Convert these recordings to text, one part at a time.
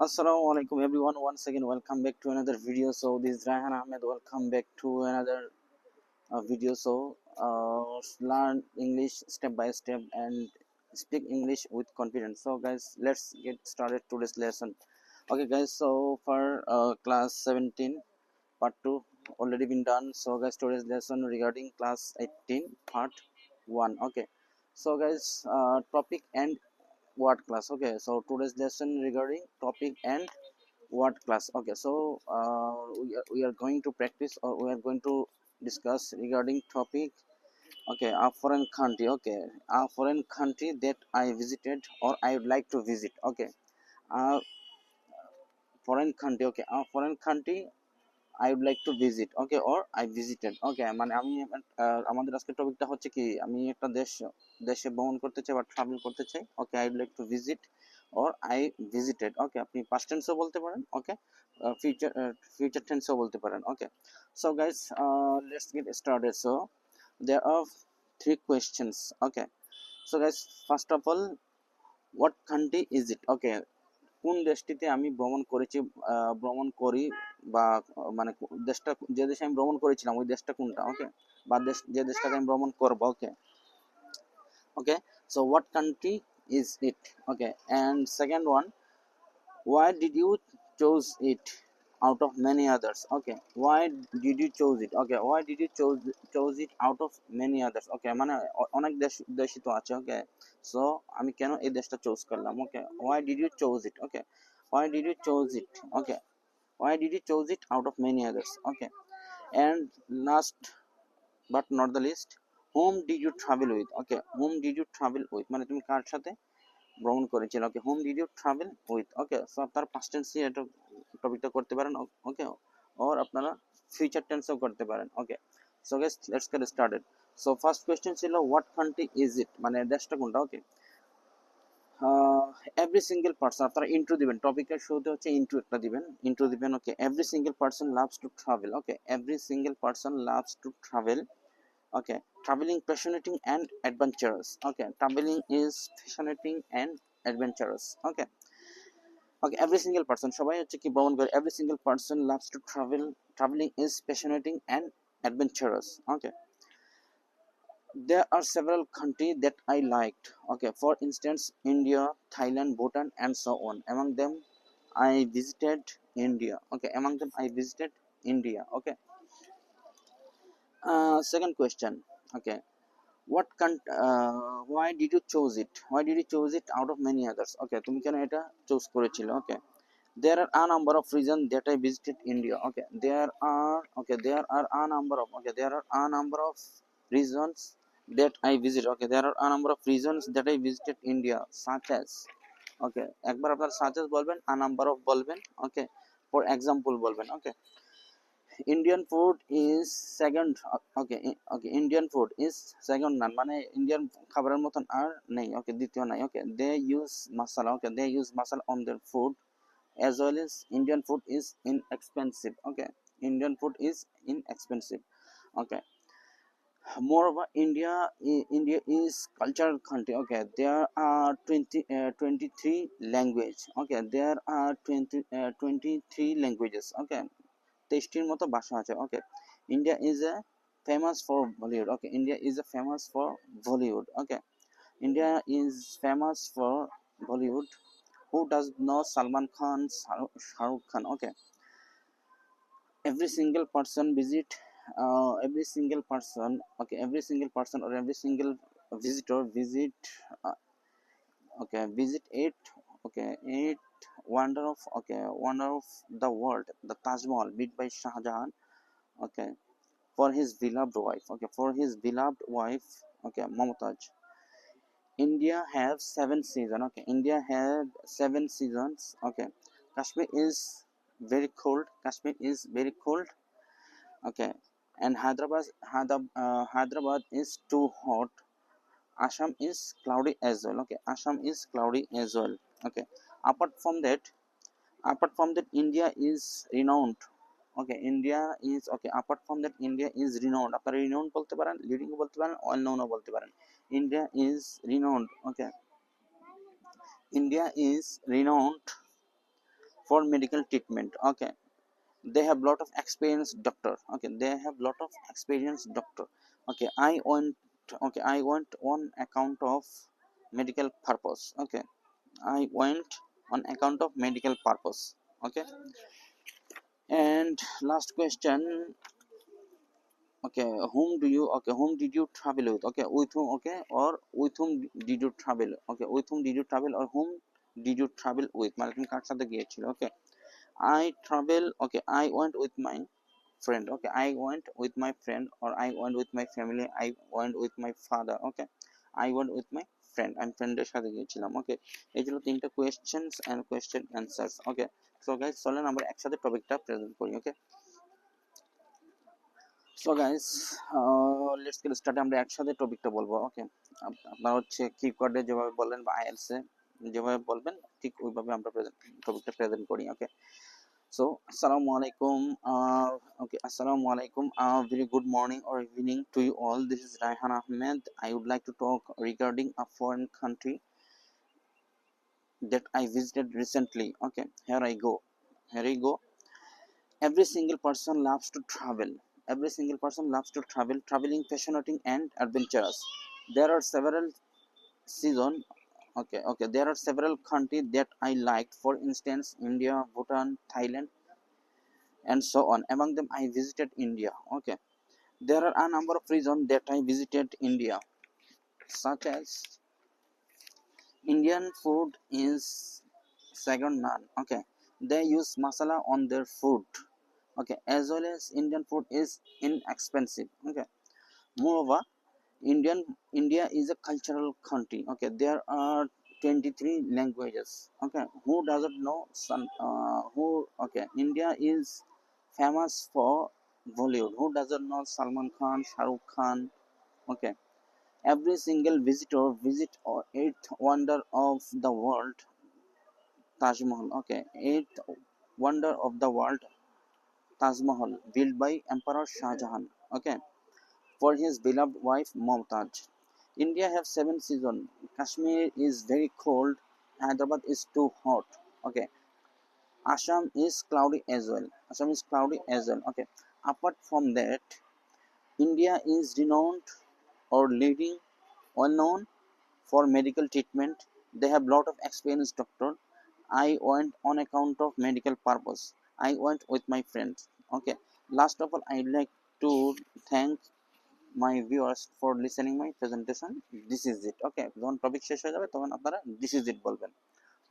Assalamu alaikum everyone, once again welcome back to another video. So this is Raihan Ahmed, welcome back to another video. So learn English step by step and speak English with confidence. So guys, let's get started today's lesson. Okay guys, so for class 17 part 2 already been done. So guys, today's lesson regarding class 18 part 1. Okay, so guys, topic and word class. Okay, so today's lesson regarding topic and word class. Okay, so we are going to practice, or we are going to discuss regarding topic. Okay, a foreign country. Okay, a foreign country that I visited or I would like to visit. Okay, a foreign country. Okay, a foreign country I would like to visit. Okay, or I visited. Okay, মানে আমি আমাদের আজকের টপিকটা হচ্ছে কি, আমি একটা দেশে ভ্রমণ করতে চাই বা ট্রাভেল করতে চাই। Okay, I would like to visit or I visited. Okay, আপনি past tense ও বলতে পারেন। Okay, future tense ও বলতে পারেন। Okay, so guys, let's get started. So there are 3 questions. Okay, so guys, first of all, what country is it? Okay, কোন দেশটিতে আমি ভ্রমণ করেছি, ভ্রমণ করি, বা মানে দেশটা, যে দেশে আমি ভ্রমণ করেছিলাম ওই দেশটা কোনটা। ওকে, বা যে দেশটাকে আমি ভ্রমণ করব। ওকে, okay, so what country is it? Okay, and second one, why did you choose it out of many others? Okay, why did you choose it? Okay, why did you chose it out of many others? Okay, মানে অনেক দেশই তো আছে। ওকে, so আমি কেন এই দেশটা choose করলাম? ওকে, why did you chose it? Okay, why did you chose it? Okay, why did you chose it out of many others? Okay, and last but not the least, whom did you travel with? Okay, whom did you travel with মানে তুমি কার সাথে ভ্রমণ করেছিল। ওকে, whom did you travel with? Okay, so আপনারা past tense এ এটা টপিকটা করতে পারেন। ওকে, or আপনারা ফিউচার টেন্সও করতে পারেন। Okay, so guys, let's get started. So first question ছিল হোয়াট কান্ট্রি ইজ ইট, মানে দেশটা কোনটা। ওকে, এভরি সিঙ্গেল পার্সন, আপনারা ইন্ট্রো দিবেন, টপিকের শুরুতে হচ্ছে ইন্ট্রো দিবেন। Okay, every single person loves to travel. Okay, every single person loves to travel. Okay, traveling fascinating and adventurous. Okay, traveling is fascinating and adventurous. Okay, okay, every single person, সবাই হচ্ছে কি ভ্রমণ করে, every single person loves to travel. Traveling is fascinating and adventurous. Okay, there are several countries that I liked. Okay, for instance, India, Thailand, Bhutan, and so on. Among them I visited India. Okay, among them I visited India. Okay, second question. Okay, what why did you choose it? Why did you choose it out of many others? Okay, তুমি কেন এটা choose করেছিলে? Okay, there are a number of reasons that I visited India. Okay, there are a number of, okay, there are a number of reasons that I visit. Okay, there are a number of reasons that I visited India, such as, okay, একবার আপনারা such as বলবেন, a number of বলবেন। Okay, for example বলবেন। Okay, Indian food is second. Okay, Indian food is second none, মানে Indian খাবারের মতন আর নেই। ওকে, দ্বিতীয় নাই। ওকে, they use masala. Okay, they use masala on their food, as well as Indian food is inexpensive. Okay, Indian food is inexpensive. Okay, moreover, India is cultural country. Okay, there are 23 language. Okay, there are 23 languages. Okay, 23টির মতো ভাষা আছে। Okay, India is a famous for Bollywood. Okay, India is a famous for Bollywood. Okay, India is famous for Bollywood. Who does know Salman Khan, Shahrukh Khan? Okay, every single person visit, every single person, okay, every single person or every single visitor visit, uh, okay, visit it. Okay, it wonder of, okay, wonder of the world, the Taj Mahal built by Shah Jahan. Okay, for his beloved wife. Okay, for his beloved wife. Okay, Mumtaz. India have 7 seasons. Okay, India had 7 seasons. Okay, Kashmir is very cold. Kashmir is very cold. Okay, and Hyderabad is too hot. Assam is cloudy as well. Okay, Assam is cloudy as well. Okay, apart from that, India is renowned. Okay, India is okay. Apart from that, India is renowned. আপনারা renowned বলতে পারেন, leading বলতে পারেন, well known বলতে পারেন. India is renowned. Okay, India is renowned for medical treatment. Okay, they have lot of experienced doctor. Okay, they have lot of experienced doctor. Okay, I went on account of medical purpose. Okay, I went on account of medical purpose. Okay, and last question. Okay, whom did you travel with? Okay, with whom? Okay, or with whom did you travel? Okay, with whom did you travel, or whom did you travel with? মানে তুমি কার সাথে গিয়েছিলে? Okay, I travel. Okay, I went with my friend. Okay, I went with my friend, or I went with my family. I went with my father. Okay, I went with my friend. I'm ফ্রেন্ডের সাথে গিয়েছিলাম. Okay, এই ছিল তিনটা questions and question answers. Okay, so guys, চলেন আমরা একসাথে টপিকটা প্রেজেন্ট করি. Okay, so guys, let's get started. আমরা একসাথে টপিকটা বলবো. Okay, আপনারা হচ্ছে কিওয়ার্ডে যেভাবে বললেন বা আইএলস এ যেভাবে বলবেন ঠিক ওইভাবে আমরা টপিকটা প্রেজেন্ট করি. Okay, so assalamu alaikum. Okay, assalamu alaikum. Very good morning or evening to you all. This is Raihan Ahmed. I would like to talk regarding a foreign country that I visited recently. Okay, here I go. Every single person loves to travel. Every single person loves to travel. Traveling, fascinating and adventurous. There are several season. Okay, there are several countries that I liked. For instance, India, Bhutan, Thailand, and so on. Among them, I visited India. Okay, there are a number of reasons that I visited India, such as Indian food is second none. Okay, they use masala on their food. Okay, as well as Indian food is inexpensive. Okay, moreover, India is a cultural country. Okay, there are 23 languages. Okay, who doesn't know okay, India is famous for Bollywood. Who doesn't know Salman Khan, Shah Rukh Khan? Okay, every single visitor visit eighth wonder of the world, Taj Mahal. Okay, eighth wonder of the world, Taj Mahal, built by Emperor Shah Jahan. Okay, for his beloved wife Mumtaz. India have 7 seasons. Kashmir is very cold. Hyderabad is too hot. Okay, Assam is cloudy as well. Assam is cloudy as well. Okay, apart from that, India is renowned or leading, well known for medical treatment. They have lot of experienced doctor. I went on account of medical purpose. I went with my friends. Okay. Last of all, I'd like to thank my viewers for listening my presentation. This is it. Okay. যখন topic শেষ হয়ে যাবে তখন আপনারা this is it বলবেন.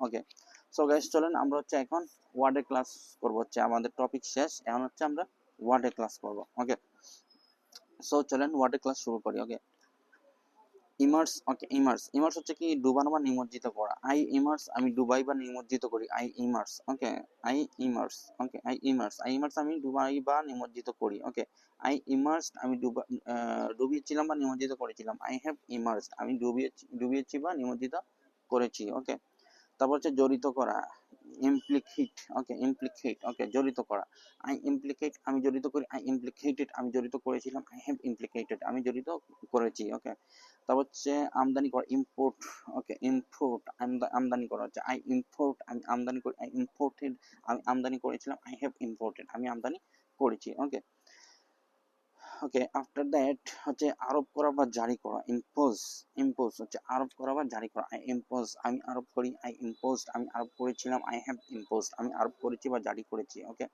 ওকে, so guys চলেন আমরা হচ্ছে এখন ওয়ার্ডে ক্লাস করব. হচ্ছে আমাদের টপিক শেষ, এখন হচ্ছে আমরা ওয়ার্ডে ক্লাস করব. ওকে, সো চলেন ওয়ার্ডে ক্লাস শুরু করি. ওকে, ইমার্স. ওকে, ইমার্স হচ্ছে কি ডুবানো বা নিমজ্জিত করা. আই ইমার্স আমি ডুবাই বা নিমজ্জিত করি. I immerse. Okay, I immerse. Okay, I immerse আমি ডুবাই বা নিমজ্জিত করি. ওকে, আই ইমার্সড আমি ডুবিয়েছিলাম বা নিমজ্জিত করেছিলাম. আই হ্যাভ ইমার্সড আমি ডুবিয়েছি বা নিমজ্জিত করেছি. ওকে, তারপর হচ্ছে জড়িত করা, ইমপ্লিকেট. ওকে, ইমপ্লিকেট. ওকে, জড়িত করা. আই ইমপ্লিকেট আমি জড়িত করি. আই ইমপ্লিকেটেড আমি জড়িত করেছিলাম. আই হ্যাভ ইমপ্লিকেটেড আমি জড়িত করেছি. ওকে, তারপর হচ্ছে আমদানি করা, ইম্পোর্ট. ওকে, ইম্পোর্ট আমদানি করা হচ্ছে আই ইম্পোর্ট আমি আমদানি করি. আই ইম্পোর্টেড আমি আমদানি করেছিলাম. আই হ্যাভ ইম্পোর্টেড আমি আমদানি করেছি. ওকে, ওকে, আফটার দ্যাট হচ্ছে আরোপ করা বা জারি করা, ইম্পোজ হচ্ছে আরোপ করা বা জারি করা. আই ইম্পোজ আমি আরোপ করি. আই ইম্পোজড আমি আরোপ করেছিলাম. আই হ্যাভ ইম্পোজড আমি আরোপ করেছি বা জারি করেছি. ওকে,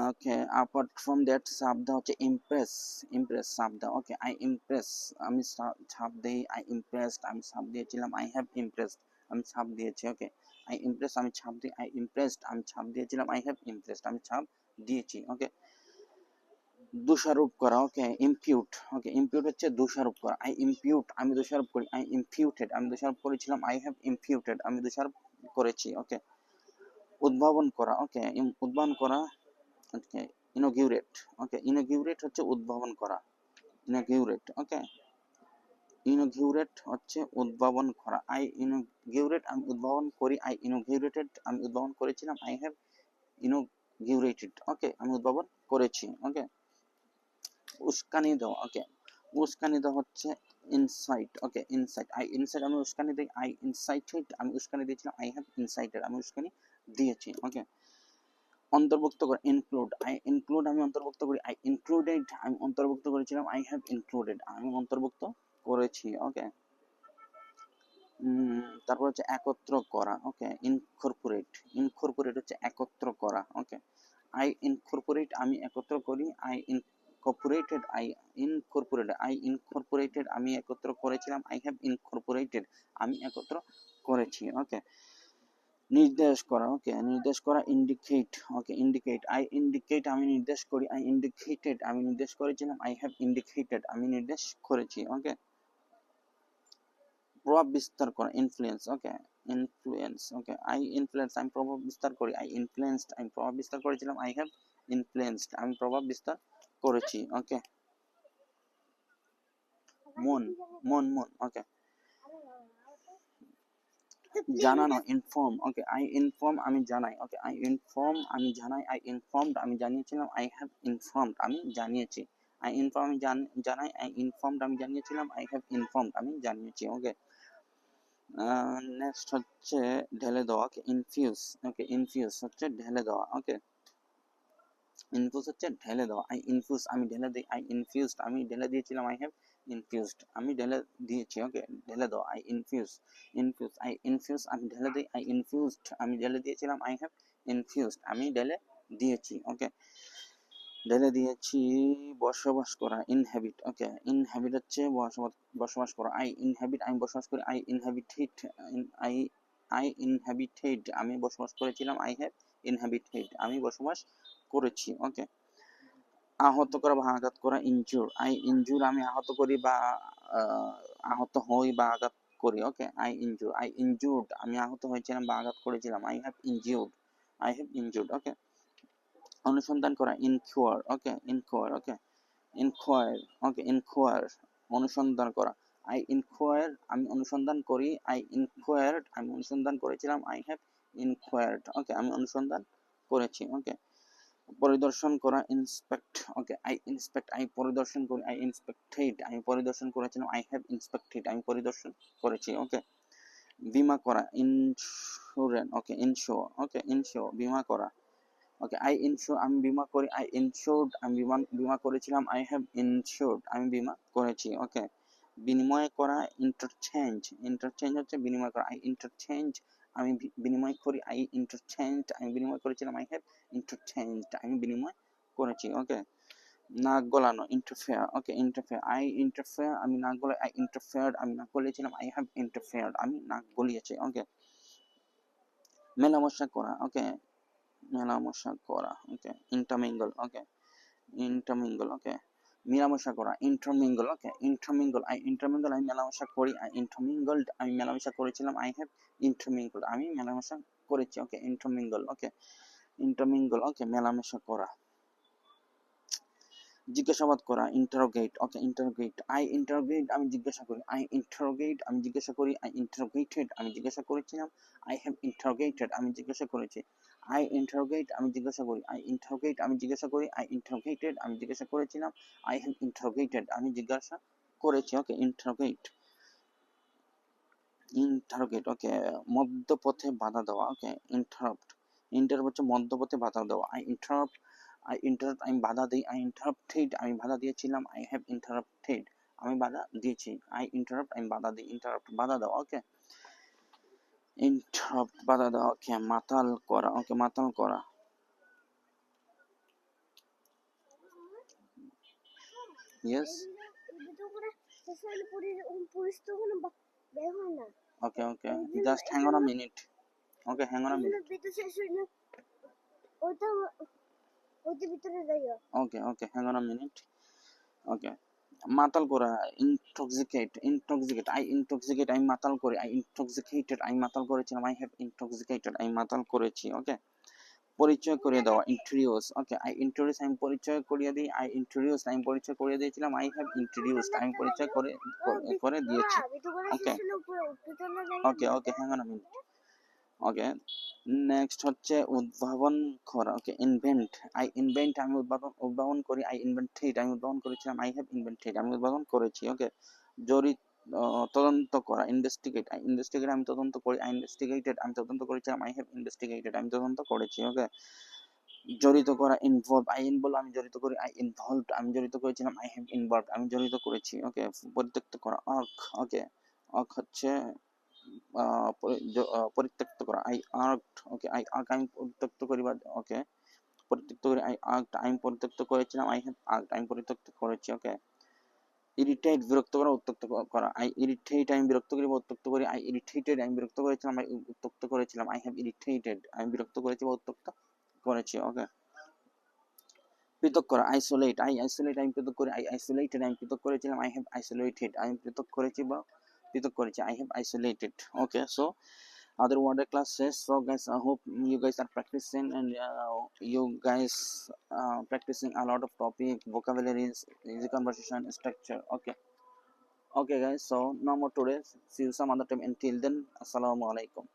ওকে, অ্যাপার্ট ফ্রম দ্যাট শব্দ হচ্ছে ইমপ্রেস শব্দ. ওকে, আই ইমপ্রেস আমি ছাপ দিই. আই ইমপ্রেসড আমি ছাপ দিয়েছিলাম. আই হ্যাভ ইমপ্রেসড আমি ছাপ দিয়েছি. ওকে, আই ইমপ্রেস আমি ছাপ দিই. আই ইমপ্রেসড আমি ছাপ দিয়েছিলাম. আই হ্যাভ ইমপ্রেসড আমি ছাপ দিয়েছি. ওকে, দোষারোপ করা. ওকে, ইমপিউট. ওকে, ইমপিউট হচ্ছে দোষারোপ করা. আই ইমপিউট আমি দোষারোপ করি. আই ইমপিউটেড আমি দোষারোপ করেছিলাম. আই হ্যাভ ইমপিউটেড আমি দোষারোপ করেছি. ওকে, উদ্ভাবন করা. ওকে, উদ্ভাবন করা. ওকে, ইনোগিউরেট. ওকে, ইনোগিউরেট হচ্ছে উদ্ভাবন করা. ইনোগিউরেট. ওকে, ইনোগিউরেট হচ্ছে উদ্ভাবন করা. আই ইনোগিউরেট আমি উদ্ভাবন করি. আই ইনোগিউরেটেড আমি উদ্ভাবন করেছিলাম. আই হ্যাভ গিউরেটেড, ওকে, আমি উদ্ভাবন করেছি, ওকে। উস্কানি দেওয়া, ওকে, উস্কানি দেওয়া হচ্ছে insight, okay, insight, I insight আমি উস্কানি দিই, আই ইনসাইটেড আমি উস্কানি দিয়েছিলাম, আই হ্যাভ ইনসাইটেড আমি উস্কানি দিয়েছি, ওকে। অন্তর্ভুক্ত করে ইনক্লুড, আই ইনক্লুড আমি অন্তর্ভুক্ত করি, আই ইনক্লুডেড আমি অন্তর্ভুক্ত করেছিলাম, আই হ্যাভ ইনক্লুডেড আমি অন্তর্ভুক্ত করেছি, ওকে। তারপর হচ্ছে একত্র করা, ওকে, ইনকর্পোরেট, ইনকর্পোরেট হচ্ছে একত্র করা, ওকে। আই ইনকর্পোরেট আমি একত্র করি, আই ইনকর্পোরেটেড আই ইনকর্পোরেটেড আমি একত্র করেছিলাম, আই হ্যাভ ইনকর্পোরেটেড আমি একত্র করেছি, ওকে। নির্দেশ করা, ওকে, নির্দেশ করা indicate, okay, indicate, I indicate আমি নির্দেশ করি, আই ইন্ডিকেটেড আমি নির্দেশ করেছিলাম, আই হ্যাভ ইন্ডিকেটেড আমি নির্দেশ করেছি, ওকে। প্রভাব বিস্তার করা influence, okay, influence, okay, I influence আমি প্রভাব বিস্তার করি, আই ইনফ্লুয়েন্সড আমি প্রভাব বিস্তার করেছিলাম, আই হ্যাভ ইনফ্লুয়েন্সড আমি প্রভাব বিস্তার করেছি, ওকে। মন, মন, মন, ওকে। জানানো ইনফর্ম, ওকে, আই ইনফর্ম আমি জানাই, ওকে, আই ইনফর্ম আমি জানাই, আই ইনফর্মড আমি জানিয়েছিলাম, আই হ্যাভ ইনফর্মড আমি জানিয়েছি, আই ইনফর্ম আমি জানাই, আই ইনফর্মড আমি জানিয়েছিলাম, আই হ্যাভ ইনফর্মড আমি জানিয়েছি, ওকে। নেক্সট হচ্ছে ঢেলে দেওয়া, ওকে, ইনফিউজ, ওকে, ইনফিউজ হচ্ছে ঢেলে দেওয়া, ওকে, ইনফিউজ হচ্ছে ঢেলে দেওয়া, আই ইনফিউজ আমি ঢেলে দিই, আই ইনফিউজড আমি ঢেলে দিয়েছিলাম, আই হ্যাভ ইনফিউজড আমি ঢেলে দিয়েছি, ওকে, ঢেলে দেওয়া, I infuse, infuse, I infuse আমি ঢেলে দিই, আই ইনফিউজড আমি ঢেলে দিয়েছিলাম, আই হ্যাভ ইনফিউজড আমি ঢেলে দিয়েছি, ওকে। ঢেলে দিয়েছি। বসবাস করা ইনহ্যাবিট, ওকে, ইনহ্যাবিট হচ্ছে বসবাস করা, আই ইনহ্যাবিট আমি বসবাস করি, I inhabited I I inhabited আমি বসবাস করেছিলাম, আই হ্যাভ ইনহ্যাবিটেড আমি বসবাস করেছি, ওকে। আহত করা বা আঘাত করা ইনজুর, আই ইনজুর আমি আহত করি বা আহত হই বা আঘাত করি, okay, I injure, I injured আমি আহত হয়েছিলাম বা আঘাত করেছিলাম, I have injured, I have injured, okay. অনুসন্ধান করা inquire, okay, inquire, okay, inquire, okay, inquire অনুসন্ধান করা, আই ইনকোয়ার আমি অনুসন্ধান করি, আই ইনকোয়ার্ড আমি অনুসন্ধান করেছিলাম, আই হ্যাভ ইনকোয়ার্ড, ওকে, আমি অনুসন্ধান করেছি, ওকে। পরিদর্শন করা ইন্সপেক্ট, ওকে, আই ইন্সপেক্ট আমি পরিদর্শন করি, আই ইন্সপেক্টেড আমি পরিদর্শন করেছিলাম, আই হ্যাভ ইন্সপেক্টেড আমি পরিদর্শন করেছি, ওকে। বীমা করা ইন্স্যুরেন্স, ওকে, ইনশিওর, ওকে, ইনশিওর বীমা করা, ওকে, আই ইনশিওর আমি বীমা করি, আই ইনশিওরড আমি বীমা করেছিলাম, আই হ্যাভ ইনশিওরড আমি বীমা করেছি, ওকে। বিনিময় করা ইন্টারচেঞ্জ, ইন্টারচেঞ্জ হচ্ছে বিনিময় করা, আই ইন্টারচেঞ্জ আমি বিনিময় করি, আই ইন্টারচেঞ্জ আমি বিনিময় করেছিলাম, আই হ্যাভ ইন্টারচেঞ্জড আমি বিনিময় করেছি, ওকে। নাক গলানো interfere, okay, interfere, I interfere আমি নাক গলাই, আই ইন্টারফেয়ার্ড আমি নাক গলিয়েছিলাম, আই হ্যাভ ইন্টারফেয়ার্ড আমি নাক গলিয়েছি, ওকে। মেলামেশা করা, ওকে, মেলামেশা করা, ওকে, ইন্টারমিঙ্গল, ওকে, ইন্টারমিঙ্গল, ওকে। মেলামেশা করা ইন্টারমিঙ্গল, ওকে, ইন্টারমিঙ্গল, আই ইন্টারমিঙ্গল আমি মেলামেশা করি, আই ইন্টারমিঙ্গলড আমি মেলামেশা করেছিলাম, আই হ্যাভ ইন্টারমিঙ্গল আমি মেলামেশা করেছি, ওকে, ইন্টারমিঙ্গল, ওকে, ইন্টারমিঙ্গল, ওকে, মেলামেশা করা। জিজ্ঞাসাবাদ করা interrogate, okay, interrogate, I interrogate আমি জিজ্ঞাসা করি, আই ইন্টারোগেট আমি জিজ্ঞাসা করি, আই ইন্টারোগেটেড আমি জিজ্ঞাসা করেছিলাম, আই হ্যাভ ইন্টারোগেটেড আমি জিজ্ঞাসা করেছি, আই ইন্টারোগেট আমি জিজ্ঞাসা করি, আই ইন্টারোগেট আমি জিজ্ঞাসা করি, আই ইন্টারোগেটেড আমি জিজ্ঞাসা করেছিলাম, আই হ্যাভ ইন্টারোগেটেড আমি জিজ্ঞাসা করেছি, ওকে, ইন্টারোগেট, ইন্টারোগেট, ওকে। মধ্যপথে বাধা দেওয়া, ওকে, ইন্টারাপ্ট, ইন্টারাপ্ট হচ্ছে মধ্যপথে বাধা দেওয়া, আই ইন্টারাপ্ট আমি বাধা দিই, আই ইন্টারাপ্টেড আমি বাধা দিয়েছিলাম, আই হ্যাভ ইন্টারাপ্টেড আমি বাধা দিয়েছি, আই ইন্টারাপ্ট আমি বাধা দিই, ইন্টারাপ্ট বাধা দেওয়া, ওকে, ইন্টারাপ্ট বাধা দেওয়া, ওকে। মাতাল করা, ওকে, মাতাল করা, yes, okay, okay, just hang on a minute, okay, hang on a minute, okay, okay, hang on a minute, okay. মাতাল করা ইনটক্সিকেট আই ইনটক্সিকেট আমি মাতাল করি, আই ইনটক্সিকেটেড আমি মাতাল করেছিলাম, আই হ্যাভ ইনটক্সিকেটেড আমি মাতাল করেছি, ওকে। পরিচয় করিয়ে দেওয়া ইন্ট্রোডিউস, ওকে, আই ইন্ট্রোডিউস আমি পরিচয় করিয়ে দিই, আই ইন্ট্রোডিউস আমি পরিচয় করিয়ে দিয়েছিলাম, আই হ্যাভ ইন্ট্রোডিউসড আমি পরিচয় করে দিয়েছি, okay, okay, okay, hang on a minute, okay, next হচ্ছে উদ্ভাবন করা। ওকে, ইনভেন্ট, আই ইনভেন্ট আমি উদ্ভাবন করি, আই ইনভেন্টেড আমি উদ্ভাবন করেছিলাম, আই হ্যাভ ইনভেন্টেড আমি উদ্ভাবন করেছি। ওকে, জড়িত, তদন্ত করা, ইনভেস্টিগেট, আই ইনভেস্টিগেট আমি তদন্ত করি, আই ইনভেস্টিগেটেড আমি তদন্ত করেছিলাম, আই হ্যাভ ইনভেস্টিগেটেড আমি তদন্ত করেছি। ওকে, জড়িত করা, ইনভলভ, আই ইনভলভ আমি জড়িত করি, আই ইনভলভড আমি জড়িত করেছিলাম, আই হ্যাভ ইনভলভড আমি জড়িত করেছি। ওকে, পরিত্যক্ত করা, আর্ক। ওকে, আর্ক হচ্ছে পরিত্যক্ত করা, আই আর্কড। ওকে, আই আর্ক আমি পরিত্যক্ত করি বা ওকে পরিত্যক্ত করি, আই আর্কড আমি পরিত্যক্ত করেছিলাম, আই হ্যাভ আর্কড আমি পরিত্যক্ত করেছি। ওকে, ইরিটেট বিরক্ত করা, উত্ত্যক্ত করা, আই ইরিটেট আমি বিরক্ত করি বা উত্ত্যক্ত করি, আই ইরিটেটেড আমি বিরক্ত করেছিলাম, আই উত্ত্যক্ত করেছিলাম, আই হ্যাভ ইরিটেটেড আমি বিরক্ত করেছি বা উত্ত্যক্ত করেছি। ওকে, পৃথক করা, আইসোলেট, আই আইসোলেট আমি পৃথক করি, আই আইসোলেটেড আমি পৃথক করেছিলাম, আই হ্যাভ আইসোলেটেড আমি পৃথক করেছি বা পৃথক করেছি, I have isolated. Okay, so other word class says, so guys, I hope you guys are practicing, and you guys practicing a lot of topic, vocabularies, easy conversation structure. Okay, okay guys, so no more today, see you some other time. Until then, assalamu alaikum.